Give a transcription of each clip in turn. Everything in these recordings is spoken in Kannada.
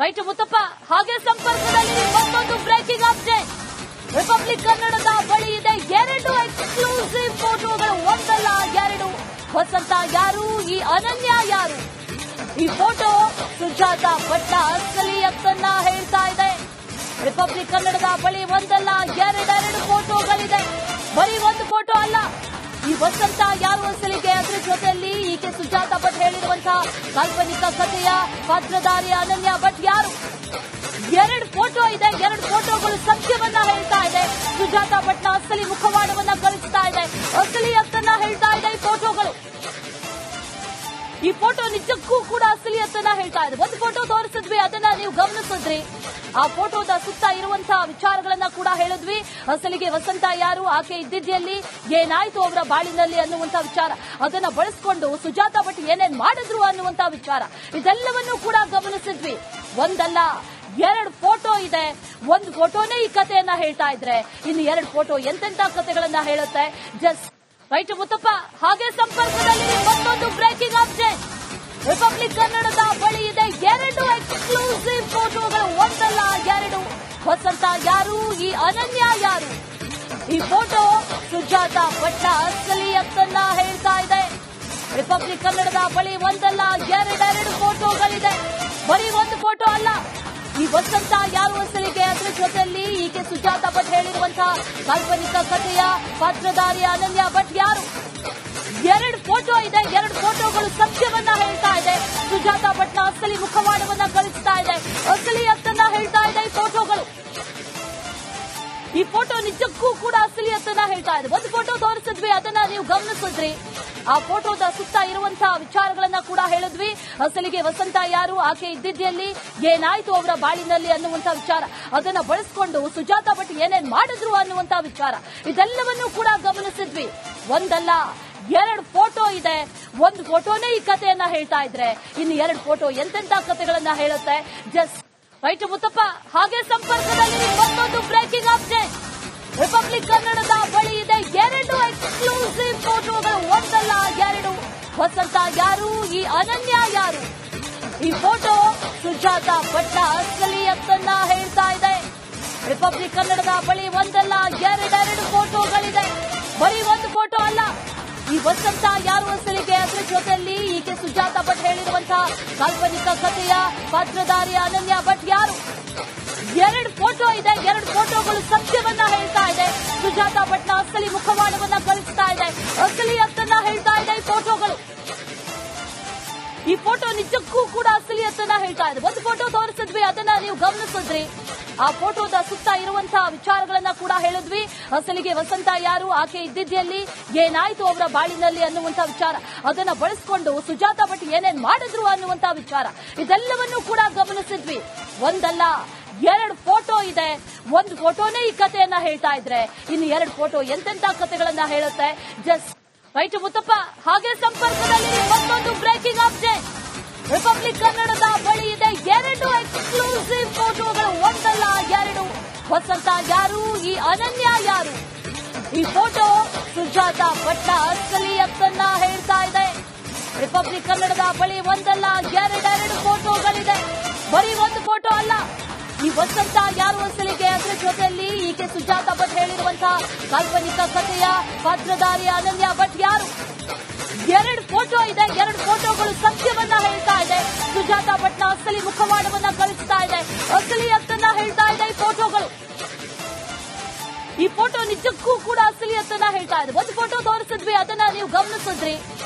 ರೈಟ್ ಮುತ್ತಪ್ಪ ಹಾಗೆ ಸಂಪರ್ಕದಲ್ಲಿ ಮತ್ತೊಂದು ಬ್ರೇಕಿಂಗ್ ಅಪ್ಡೇಟ್. ರಿಪಬ್ಲಿಕ್ ಕನ್ನಡದ ಬಳಿ ಇದೆ 2 ಎಕ್ಸ್ಕ್ಲೂಸಿವ್ ಫೋಟೋಗಳು. ಒಂದಲ್ಲ ಎರಡು. ವಸಂತ ಯಾರು, ಈ ಅನನ್ಯ ಯಾರು? ಈ ಫೋಟೋ ಸುಜಾತ ಭಟ್ಟ ಅಸಲಿಯತ್ತನ್ನ ಹೇಳ್ತಾ ಇದೆ. ರಿಪಬ್ಲಿಕ್ ಕನ್ನಡದ ಬಳಿ ಒಂದಲ್ಲ ಎರಡು ಫೋಟೋಗಳಿದೆ. ಬರೀ ಒಂದು ಫೋಟೋ ಅಲ್ಲ. ಈ ವಸಂತ ಯಾರು ಅಸಲಿಗೆ, ಅದರ ಜೊತೆಯಲ್ಲಿ ಈಕೆ ಸುಜಾತ ಭಟ್ ಹೇಳಿರುವಂತಹ ಕಾಲ್ಪನಿಕ ಕಥೆಯ ಪಾತ್ರಧಾರಿ ಅನನ್ಯ ಭಟ್ ಯಾರು? 2 ಫೋಟೋ ಇದೆ. 2 ಫೋಟೋಗಳು ಸತ್ಯವನ್ನ ಹೇಳ್ತಾ ಇದೆ. ಸುಜಾತ ಭಟ್ನ ಅಸಲಿ ಮುಖವಾಡವನ್ನ ಕಳಿಸ್ತಾ ಇದೆ. ಅಸಲಿಯತ್ತನ್ನ ಹೇಳ್ತಾ ಇದೆ ಈ ಫೋಟೋಗಳು. ಈ ಫೋಟೋ ನಿಜಕ್ಕೂ ಕೂಡ ಅಸಲಿಯತ್ತನ್ನ ಹೇಳ್ತಾ ಇದೆ. ಒಂದು ಫೋಟೋ ತೋರಿಸಿದ್ವಿ, ಅದನ್ನ ನೀವು ಗಮನಿಸಿದ್ರಿ. ಆ ಫೋಟೋದ ಸುತ್ತ ಇರುವಂತಹ ವಿಚಾರಗಳನ್ನ ಕೂಡ ಹೇಳಿದ್ವಿ. ಅಸಲಿಗೆ ವಸಂತ ಯಾರು, ಆಕೆ ಇದ್ದಿದ್ದಲ್ಲಿ ಏನಾಯ್ತು ಅವರ ಬಾಳಿನಲ್ಲಿ ಅನ್ನುವಂತಹ ವಿಚಾರ, ಅದನ್ನ ಬಳಸಿಕೊಂಡು ಸುಜಾತ ಭಟ್ ಏನೇನ್ ಮಾಡಿದ್ರು ಅನ್ನುವಂತಹ ವಿಚಾರ, ಇದೆಲ್ಲವನ್ನೂ ಕೂಡ ಗಮನಿಸಿದ್ವಿ. ಒಂದಲ್ಲ 2 ಫೋಟೋ ಇದೆ. ಒಂದು ಫೋಟೋನೇ ಈ ಕಥೆಯನ್ನ ಹೇಳ್ತಾ ಇದ್ರೆ, ಇನ್ನು 2 ಫೋಟೋ ಎಂತೆಂತ ಕಥೆಗಳನ್ನ ಹೇಳುತ್ತೆ. ಜಸ್ಟ್ ರೈಟ್ ಮುತ್ತಪ್ಪ ಹಾಗೆ ಸಂಪರ್ಕದಲ್ಲಿ ಮತ್ತೊಂದು ಬ್ರೇಕಿಂಗ್ ಅಪ್ಡೇಟ್. ರಿಪಬ್ಲಿಕ್ ಕನ್ನಡದ ಬಳಿ ಇದೆ 2 ಎಕ್ಸ್ಕ್ಲೂಸಿವ್ ಫೋಟೋಗಳು. ಒಂದಲ್ಲ ಎರಡು. ವಸಂತ ಯಾರು, ಈ ಅನನ್ಯ ಯಾರು? ಈ ಫೋಟೋ ಸುಜಾತ ಭಟ್ಟ ಅಸಲಿಯತ್ತನ್ನ ಹೇಳ್ತಾ ಇದೆ. ರಿಪಬ್ಲಿಕ್ ಕನ್ನಡದ ಬಳಿ ಒಂದಲ್ಲ ಎರಡು ಫೋಟೋಗಳಿದೆ. ಬರೀ ಒಂದು ಫೋಟೋ ಅಲ್ಲ. ಈ ವಸಂತ ಯಾರು ಅಸಲಿಗೆ, ಅದರ ಜೊತೆಯಲ್ಲಿ ಈಕೆ ಸುಜಾತ ಭಟ್ ಹೇಳಿರುವಂತಹ ಕಾಲ್ಪನಿಕ ಕಥೆಯ ಪಾತ್ರಧಾರಿ ಅನನ್ಯ ಭಟ್ ಯಾರು? 2 ಫೋಟೋ ಇದೆ. 2 ಫೋಟೋಗಳು ಸತ್ಯವನ್ನ ಹೇಳ್ತಾ ಇದೆ. ಸುಜಾತ ಭಟ್ನ ಅಸಲಿ ಮುಖವಾಡವನ್ನ ಕಳಿಸ್ತಾ ಇದೆ. ಅಸಲಿಯತ್ತನ್ನ ಹೇಳ್ತಾ ಇದೆ ಈ ಫೋಟೋಗಳು. ಈ ಫೋಟೋ ನಿಜಕ್ಕೂ ಕೂಡ ಅಸಲಿಯತ್ತನ್ನ ಹೇಳ್ತಾ ಇದೆ. ಒಂದು ಫೋಟೋ ತೋರಿಸಿದ್ವಿ, ಅದನ್ನ ನೀವು ಗಮನಿಸಿದ್ರಿ. ಆ ಫೋಟೋದ ಸುತ್ತ ಇರುವಂತಹ ವಿಚಾರಗಳನ್ನ ಕೂಡ ಹೇಳಿದ್ವಿ. ಅಸಲಿಗೆ ವಸಂತ ಯಾರು, ಆಕೆ ಇದ್ದಿದ್ದಲ್ಲಿ ಏನಾಯ್ತು ಅವರ ಬಾಳಿನಲ್ಲಿ ಅನ್ನುವಂತಹ ವಿಚಾರ, ಅದನ್ನ ಬಳಸಿಕೊಂಡು ಸುಜಾತ ಭಟ್ ಏನೇನ್ ಮಾಡಿದ್ರು ಅನ್ನುವಂತಹ ವಿಚಾರ, ಇದೆಲ್ಲವನ್ನೂ ಕೂಡ ಗಮನಿಸಿದ್ವಿ. ಒಂದಲ್ಲ 2 ಫೋಟೋ ಇದೆ. ಒಂದು ಫೋಟೋನೇ ಈ ಕಥೆಯನ್ನ ಹೇಳ್ತಾ ಇದ್ರೆ, ಇನ್ನು 2 ಫೋಟೋ ಎಂತೆಂತ ಕಥೆಗಳನ್ನ ಹೇಳುತ್ತೆ. ಜಸ್ಟ್ ರೈಟ್ ಮುತ್ತಪ್ಪ ಹಾಗೆ ಸಂಪರ್ಕದಲ್ಲಿ ಮತ್ತೊಂದು ಬ್ರೇಕಿಂಗ್ ಅಪ್ಡೇಟ್. ರಿಪಬ್ಲಿಕ್ ಕನ್ನಡದ ಬಳಿ ಇದೆ 2 ಎಕ್ಸ್ಕ್ಲೂಸಿವ್ ಫೋಟೋಗಳು. ಒಂದಲ್ಲ ಎರಡು. ವಸಂತ ಯಾರು, ಈ ಅನನ್ಯ ಯಾರು? ಈ ಫೋಟೋ ಸುಜಾತ ಭಟ್ಟ ಅಸಲಿಯತ್ತನ್ನ ಹೇಳ್ತಾ ಇದೆ. ರಿಪಬ್ಲಿಕ್ ಕನ್ನಡದ ಬಳಿ ಒಂದಲ್ಲ ಎರಡು ಫೋಟೋಗಳಿದೆ. ಬರೀ ಒಂದು ಫೋಟೋ ಅಲ್ಲ. ಈ ವಸಂತ ಯಾರು ಅಸಲಿಗೆ, ಅದರ ಜೊತೆಯಲ್ಲಿ ಈಕೆ ಸುಜಾತ ಭಟ್ ಹೇಳಿರುವಂತಹ ಕಾಲ್ಪನಿಕ ಕಥೆಯ ಪಾತ್ರಧಾರಿ ಅನನ್ಯ ಭಟ್ ಯಾರು? 2 ಫೋಟೋ ಇದೆ. 2 ಫೋಟೋಗಳು ಸತ್ಯವನ್ನ ಹೇಳ್ತಾ ಇದೆ. ಸುಜಾತ ಭಟ್ನ ಅಸಲಿ ಮುಖವಾಡವನ್ನ ಕಳಿಸ್ತಾ ಇದೆ. ಅಸಲಿಯತ್ತನ್ನ ಹೇಳ್ತಾ ಇದೆ ಈ ಫೋಟೋಗಳು. ಈ ಫೋಟೋ ನಿಜಕ್ಕೂ ಕೂಡ ಅಸಲಿಯತ್ತನ್ನ ಹೇಳ್ತಾ ಇದೆ. ಒಂದು ಫೋಟೋ ತೋರಿಸಿದ್ವಿ, ಅದನ್ನ ನೀವು ಗಮನಿಸಿದ್ರಿ. ಆ ಫೋಟೋದ ಸುತ್ತ ಇರುವಂತಹ ವಿಚಾರಗಳನ್ನ ಕೂಡ ಹೇಳಿದ್ವಿ. ಅಸಲಿಗೆ ವಸಂತ ಯಾರು, ಆಕೆ ಇದ್ದಿದ್ದಲ್ಲಿ ಏನಾಯ್ತು ಅವರ ಬಾಳಿನಲ್ಲಿ ಅನ್ನುವಂತಹ ವಿಚಾರ, ಅದನ್ನ ಬಳಸಿಕೊಂಡು ಸುಜಾತ ಭಟ್ ಏನೇನ್ ಮಾಡಿದ್ರು ಅನ್ನುವಂತಹ ವಿಚಾರ, ಇದೆಲ್ಲವನ್ನೂ ಕೂಡ ಗಮನಿಸಿದ್ವಿ. ಒಂದಲ್ಲ 2 ಫೋಟೋ ಇದೆ. ಒಂದು ಫೋಟೋನೇ ಈ ಕಥೆಯನ್ನ ಹೇಳ್ತಾ ಇದ್ರೆ, ಇನ್ನು 2 ಫೋಟೋ ಎಂತೆಂತ ಕಥೆಗಳನ್ನ ಹೇಳುತ್ತೆ. ಜಸ್ಟ್ ರೈಟ್ ಮುತ್ತಪ್ಪ ಹಾಗೆ ಸಂಪರ್ಕದಲ್ಲಿ ಮತ್ತೊಂದು ಬ್ರೇಕಿಂಗ್ ಅಪ್ಡೇಟ್. ರಿಪಬ್ಲಿಕ್ ಕನ್ನಡದ ಬಳಿ ಇದೆ 2 ಎಕ್ಸ್ಕ್ಲೂಸಿವ್ ಫೋಟೋಗಳು. ಒಂದಲ್ಲ ಎರಡು. ವಸಂತ ಯಾರು, ಈ ಅನನ್ಯ ಯಾರು? ಈ ಫೋಟೋ ಸುಜಾತ ಭಟ್ಟ ಅಸಲಿಯತ್ತನ್ನ ಹೇಳ್ತಾ ಇದೆ. ರಿಪಬ್ಲಿಕ್ ಕನ್ನಡದ ಬಳಿ ಒಂದಲ್ಲ ಎರಡು ಫೋಟೋಗಳಿದೆ. ಬರೀ ಒಂದು ಫೋಟೋ ಅಲ್ಲ. ಈ ವಸಂತ ಯಾರು ಅಸಲಿಗೆ, ಅದರ ಜೊತೆಯಲ್ಲಿ ಈಕೆ ಸುಜಾತ ಭಟ್ ಹೇಳಿರುವಂತಹ ಕಾಲ್ಪನಿಕ ಕಥೆಯ ಪಾತ್ರಧಾರಿ ಅನನ್ಯ ಭಟ್ ಯಾರು? 2 ಫೋಟೋ ಇದೆ. 2 ಫೋಟೋಗಳು ಸತ್ಯವನ್ನ ಹೇಳ್ತಾ ಇದೆ. ಸುಜಾತ ಭಟ್ನ ಅಸಲಿ ಮುಖವಾಡವನ್ನ ಕಳಿಸ್ತಾ ಇದೆ. ಅಸಲಿಯತ್ತನ್ನ ಹೇಳ್ತಾ ಇದೆ ಈ ಫೋಟೋಗಳು. ಈ ಫೋಟೋ ನಿಜಕ್ಕೂ ಕೂಡ ಅಸಲಿಯತ್ತನ್ನ ಹೇಳ್ತಾ ಇದೆ. ಒಂದು ಫೋಟೋ ತೋರಿಸಿದ್ವಿ, ಅದನ್ನ ನೀವು ಗಮನಿಸಿದ್ರಿ.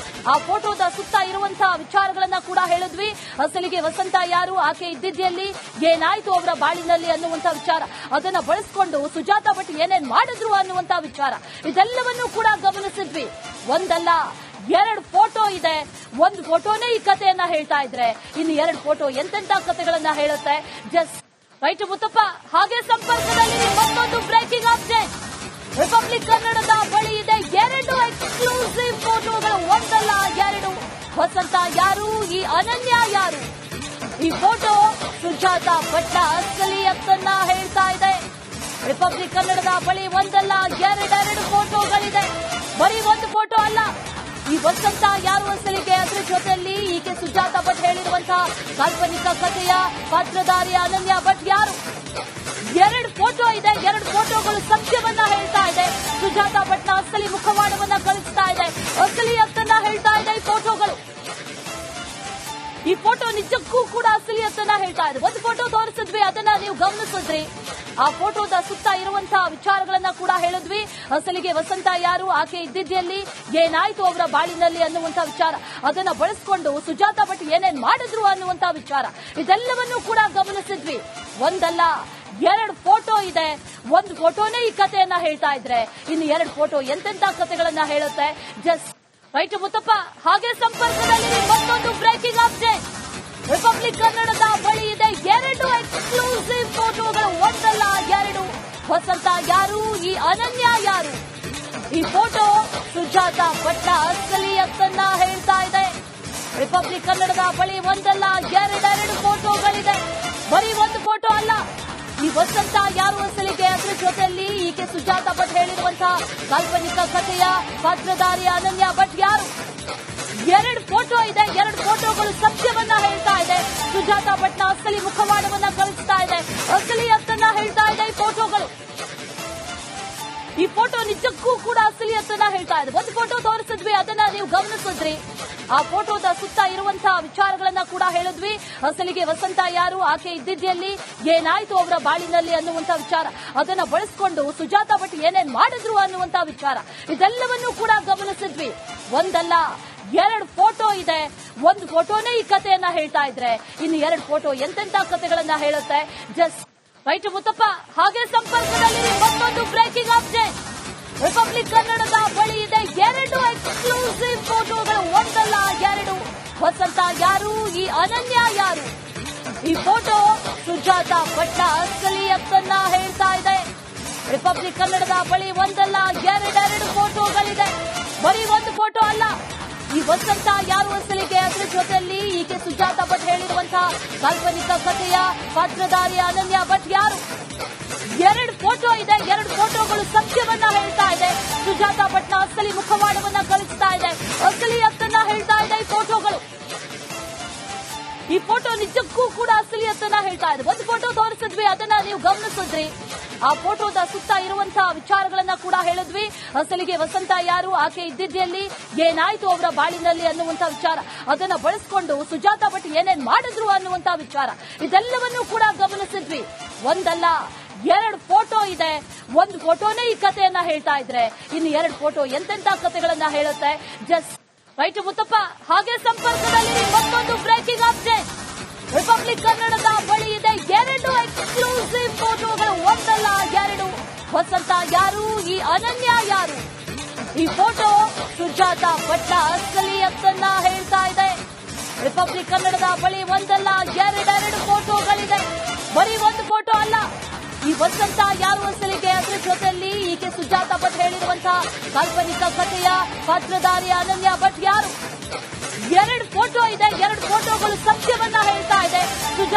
ಆ ಫೋಟೋದ ಸುತ್ತ ಇರುವಂತಹ ವಿಚಾರಗಳನ್ನ ಕೂಡ ಹೇಳಿದ್ವಿ. ಅಸಲಿಗೆ ವಸಂತ ಯಾರು, ಆಕೆ ಇದ್ದಿದ್ದಲ್ಲಿ ಏನಾಯ್ತು ಅವರ ಬಾಳಿನಲ್ಲಿ ಅನ್ನುವಂತಹ ವಿಚಾರ, ಅದನ್ನ ಬಳಸಿಕೊಂಡು ಸುಜಾತ ಭಟ್ ಏನೇನ್ ಮಾಡಿದ್ರು ಅನ್ನುವಂತಹ ವಿಚಾರ, ಇದೆಲ್ಲವನ್ನೂ ಕೂಡ ಗಮನಿಸಿದ್ವಿ. ಒಂದಲ್ಲ 2 ಫೋಟೋ ಇದೆ. ಒಂದು ಫೋಟೋನೇ ಈ ಕಥೆಯನ್ನ ಹೇಳ್ತಾ ಇದ್ರೆ, ಇನ್ನು 2 ಫೋಟೋ ಎಂತೆಂತ ಕಥೆಗಳನ್ನ ಹೇಳುತ್ತೆ. ಜಸ್ಟ್ ರೈಟ್ ಮುತ್ತಪ್ಪ ಹಾಗೆ ಸಂಪರ್ಕದಲ್ಲಿ ಮತ್ತೊಂದು ಬ್ರೇಕಿಂಗ್ ಅಪ್ಡೇಟ್. ರಿಪಬ್ಲಿಕ್ ಕನ್ನಡದ ಬಳಿ ಇದೆ 2 ಎಕ್ಸ್ಕ್ಲೂಸಿವ್ ಫೋಟೋಗಳು. ಒಂದಲ್ಲ ಎರಡು. ವಸಂತ ಯಾರು, ಈ ಅನನ್ಯ ಯಾರು? ಈ ಫೋಟೋ ಸುಜಾತ ಭಟ್ಟ ಅಸಲಿಯತ್ತನ್ನ ಹೇಳ್ತಾ ಇದೆ. ರಿಪಬ್ಲಿಕ್ ಕನ್ನಡದ ಬಳಿ ಒಂದಲ್ಲ ಎರಡು ಫೋಟೋಗಳಿದೆ. ಬರೀ ಒಂದು ಫೋಟೋ ಅಲ್ಲ. ಈ ವಸಂತ ಯಾರು ಅಸಲಿಗೆ ಅದರ ಜೊತೆಯಲ್ಲಿ ಈಕೆ ಸುಜಾತ ಭಟ್ ಹೇಳಿರುವಂತಹ ಕಾಲ್ಪನಿಕ ಕಥೆಯ ಪಾತ್ರಧಾರಿ ಅನನ್ಯ ಭಟ್ ಯಾರು? ಎರಡು ಫೋಟೋ ಇದೆ, ಎರಡು ಫೋಟೋಗಳು ಸತ್ಯವನ್ನ ಹೇಳ್ತಾ ಇದೆ. ಸುಜಾತ ಭಟ್ನ ಅಸಲಿ ಮುಖವಾಡವನ್ನ ಕಳಿಸ್ತಾ ಇದೆ, ಅಸಲಿಯತ್ತನ್ನ ಹೇಳ್ತಾ ಇದೆ ಈ ಫೋಟೋಗಳು. ಈ ಫೋಟೋ ನಿಜಕ್ಕೂ ಕೂಡ ಅಸಲಿಯತ್ತನ್ನ ಹೇಳ್ತಾ ಇದೆ. ಒಂದು ಫೋಟೋ ತೋರಿಸಿದ್ವಿ, ಅದನ್ನ ನೀವು ಗಮನಿಸಿದ್ರಿ. ಆ ಫೋಟೋದ ಸುತ್ತ ಇರುವಂತಹ ವಿಚಾರಗಳನ್ನ ಕೂಡ ಹೇಳಿದ್ವಿ. ಅಸಲಿಗೆ ವಸಂತ ಯಾರು, ಆಕೆ ಇದ್ದಿದ್ದಲ್ಲಿ ಏನಾಯ್ತು ಅವರ ಬಾಳಿನಲ್ಲಿ ಅನ್ನುವಂತಹ ವಿಚಾರ, ಅದನ್ನ ಬಳಸಿಕೊಂಡು ಸುಜಾತ ಭಟ್ ಏನೇನ್ ಮಾಡಿದ್ರು ಅನ್ನುವಂತಹ ವಿಚಾರ, ಇದೆಲ್ಲವನ್ನೂ ಕೂಡ ಗಮನಿಸಿದ್ವಿ. ಒಂದಲ್ಲ ಎರಡು ಫೋಟೋ ಇದೆ. ಒಂದು ಫೋಟೋನೇ ಈ ಕಥೆಯನ್ನ ಹೇಳ್ತಾ ಇದ್ರೆ, ಇನ್ನು ಎರಡು ಫೋಟೋ ಎಂತೆಂತ ಕಥೆಗಳನ್ನ ಹೇಳುತ್ತೆ. Just right Muthappa. ಹಾಗೆ ಸಂಪರ್ಕದಲ್ಲಿ ಮತ್ತೊಂದು ಬ್ರೇಕಿಂಗ್ ಅಪ್ಡೇಟ್. ರಿಪಬ್ಲಿಕ್ ಕನ್ನಡದ ಬಳಿ ಇದೆ ಎರಡು ಎಕ್ಸ್ಕ್ಲೂಸಿವ್ ಫೋಟೋಗಳು. ಒಂದಲ್ಲ ಎರಡು. ವಸಂತ ಯಾರು, ಈ ಅನನ್ಯ ಯಾರು? ಈ ಫೋಟೋ ಸುಜಾತ ಭಟ್ನ ಅಸಲಿಯತ್ತನ್ನ ಹೇಳ್ತಾ ಇದೆ. ರಿಪಬ್ಲಿಕ್ ಕನ್ನಡದ ಬಳಿ ಒಂದಲ್ಲ ಎರಡೆರಡು ಫೋಟೋಗಳಿದೆ. ಬರೀ ಒಂದು ಫೋಟೋ ಅಲ್ಲ. ಈ ವಸಂತ ಯಾರು ಅಸಲಿಗೆ ಅದರ ಜೊತೆಯಲ್ಲಿ ಈಕೆ ಸುಜಾತ ಭಟ್ ಹೇಳಿರುವಂತಹ ಕಾಲ್ಪನಿಕ ಕಥೆಯ ಪಾತ್ರಧಾರಿ ಅನನ್ಯ ಭಟ್ ಯಾರು? ಎರಡು ಫೋಟೋ ಇದೆ, ಎರಡು ಫೋಟೋಗಳು ಸತ್ಯವನ್ನ ಹೇಳ್ತಾ ಇದೆ. ಸುಜಾತ ಭಟ್ನ ಅಸಲಿ ಮುಖವಾಡವನ್ನ ಕಳಿಸ್ತಾ ಇದೆ, ಅಸಲಿಯತ್ತನ್ನ ಹೇಳ್ತಾ ಇದೆ ಈ ಫೋಟೋಗಳು. ಈ ಫೋಟೋ ನಿಜಕ್ಕೂ ಕೂಡ ಅಸಲಿಯತ್ತನ್ನ ಹೇಳ್ತಾ ಇದೆ. ಒಂದು ಫೋಟೋ ತೋರಿಸಿದ್ವಿ, ಅದನ್ನ ನೀವು ಗಮನಿಸಿದ್ರಿ. ಆ ಫೋಟೋದ ಸುತ್ತ ಇರುವಂತಹ ವಿಚಾರಗಳನ್ನ ಕೂಡ ಹೇಳಿದ್ವಿ. ಅಸಲಿಗೆ ವಸಂತ ಯಾರು, ಆಕೆ ಇದ್ದಿದ್ದಲ್ಲಿ ಏನಾಯ್ತು ಅವರ ಬಾಳಿನಲ್ಲಿ ಅನ್ನುವಂತಹ ವಿಚಾರ, ಅದನ್ನ ಬಳಸಿಕೊಂಡು ಸುಜಾತ ಭಟ್ ಏನೇನ್ ಮಾಡಿದ್ರು ಅನ್ನುವಂತಹ ವಿಚಾರ, ಇದೆಲ್ಲವನ್ನೂ ಕೂಡ ಗಮನಿಸಿದ್ವಿ. ಒಂದಲ್ಲ ಎರಡು ಫೋಟೋ ಇದೆ. ಒಂದು ಫೋಟೋನೇ ಈ ಕಥೆಯನ್ನ ಹೇಳ್ತಾ ಇದ್ರೆ, ಇನ್ನು ಎರಡು ಫೋಟೋ ಎಂತೆಂತ ಕಥೆಗಳನ್ನ ಹೇಳುತ್ತೆ. Just right Muthappa. ಹಾಗೆ ಸಂಪರ್ಕದಲ್ಲಿ ಮತ್ತೊಂದು ಬ್ರೇಕಿಂಗ್ ಅಪ್ಡೇಟ್. ರಿಪಬ್ಲಿಕ್ ಕನ್ನಡದ ಬಳಿ ಇದೆ ಎರಡು ಎಕ್ಸ್ಕ್ಲೂಸಿವ್ ಫೋಟೋಗಳು. ಒಂದಲ್ಲ ಎರಡು. ವಸಂತ ಯಾರು, ಈ ಅನನ್ಯ ಯಾರು? ಈ ಫೋಟೋ ಸುಜಾತ ಭಟ್ನ ಅಸಲಿಯತ್ತನ್ನ ಹೇಳ್ತಾ ಇದೆ. ರಿಪಬ್ಲಿಕ್ ಕನ್ನಡದ ಬಳಿ ಒಂದಲ್ಲ ಎರಡೆರಡು ಫೋಟೋಗಳಿದೆ. ಬರೀ ಒಂದು ಫೋಟೋ ಅಲ್ಲ. ಈ ವಸಂತ ಯಾರು ಅಸಲಿಗೆ ಅದರ ಜೊತೆಯಲ್ಲಿ ಈಕೆ ಸುಜಾತ ಭಟ್ ಹೇಳಿರುವಂತಹ ಕಾಲ್ಪನಿಕ ಕಥೆಯ ಪಾತ್ರಧಾರಿ ಅನನ್ಯ ಭಟ್ ಯಾರು? ಎರಡು ಫೋಟೋ ಇದೆ, ಎರಡು ಫೋಟೋಗಳು ಸತ್ಯವನ್ನ ಹೇಳ್ತಾ ಇದೆ. ಸುಜಾತ ಭಟ್ನ ಅಸಲಿ ಮುಖವಾಡವನ್ನ ಕಳಿಸ್ತಾ ಇದೆ, ಅಸಲಿಯತ್ತನ್ನ ಹೇಳ್ತಾ ಇದೆ ಈ ಫೋಟೋಗಳು. ಈ ಫೋಟೋ ನಿಜಕ್ಕೂ ಕೂಡ ಅಸಲಿಯತ್ತನ್ನ ಹೇಳ್ತಾ ಇದೆ. ಒಂದು ಫೋಟೋ ತೋರಿಸಿದ್ವಿ, ಅದನ್ನ ನೀವು ಗಮನಿಸಿದ್ರಿ. ಆ ಫೋಟೋದ ಸುತ್ತ ಇರುವಂತಹ ವಿಚಾರಗಳನ್ನ ಕೂಡ ಹೇಳಿದ್ವಿ. ಅಸಲಿಗೆ ವಸಂತ ಯಾರು, ಆಕೆ ಇದ್ದಿದ್ದಲ್ಲಿ ಏನಾಯ್ತು ಅವರ ಬಾಳಿನಲ್ಲಿ ಅನ್ನುವಂತಹ ವಿಚಾರ, ಅದನ್ನ ಬಳಸಿಕೊಂಡು ಸುಜಾತ ಭಟ್ ಏನೇನ್ ಮಾಡಿದ್ರು ಅನ್ನುವಂತಹ ವಿಚಾರ, ಇದೆಲ್ಲವನ್ನೂ ಕೂಡ ಗಮನಿಸಿದ್ವಿ. ಒಂದಲ್ಲ ಎರಡು ಫೋಟೋ ಇದೆ. ಒಂದು ಫೋಟೋನೇ ಈ ಕಥೆಯನ್ನ ಹೇಳ್ತಾ ಇದ್ರೆ, ಇನ್ನು ಎರಡು ಫೋಟೋ ಎಂತೆಂತ ಕಥೆಗಳನ್ನ ಹೇಳುತ್ತೆ. Just right Muthappa. ಹಾಗೆ ಸಂಪರ್ಕದಲ್ಲಿ ಮತ್ತೊಂದು ಬ್ರೇಕಿಂಗ್ ಅಪ್ಡೇಟ್. ರಿಪಬ್ಲಿಕ್ ಕನ್ನಡದ ಬಳಿ ಇದೆ ಎರಡು ಎಕ್ಸ್ಕ್ಲೂಸಿವ್ ಫೋಟೋಗಳು. ಒಂದಲ್ಲ ಎರಡು. ವಸಂತ ಯಾರು, ಈ ಅನನ್ಯ ಯಾರು? ಈ ಫೋಟೋ ಸುಜಾತ ಭಟ್ನ ಅಸಲಿಯತ್ತನ್ನ ಹೇಳ್ತಾ ಇದೆ. ರಿಪಬ್ಲಿಕ್ ಕನ್ನಡದ ಬಳಿ ಒಂದಲ್ಲ ಎರಡೆರಡು ಫೋಟೋಗಳಿದೆ. ಬರೀ ಒಂದು ಫೋಟೋ ಅಲ್ಲ. ಈ ವಸಂತ ಯಾರು ಅಸಲಿಗೆ ಅದರ ಜೊತೆಯಲ್ಲಿ ಈಕೆ ಸುಜಾತ ಭಟ್ ಹೇಳಿರುವಂತಹ ಕಾಲ್ಪನಿಕ ಕಥೆಯ ಪಾತ್ರಧಾರಿ ಅನನ್ಯ ಭಟ್ ಯಾರು? ಎರಡು ಫೋಟೋ ಇದೆ, ಎರಡು ಫೋಟೋಗಳು ಸತ್ಯವನ್ನ ಹೇಳ್ತಾ ಇದೆ. ಸುಜಾತ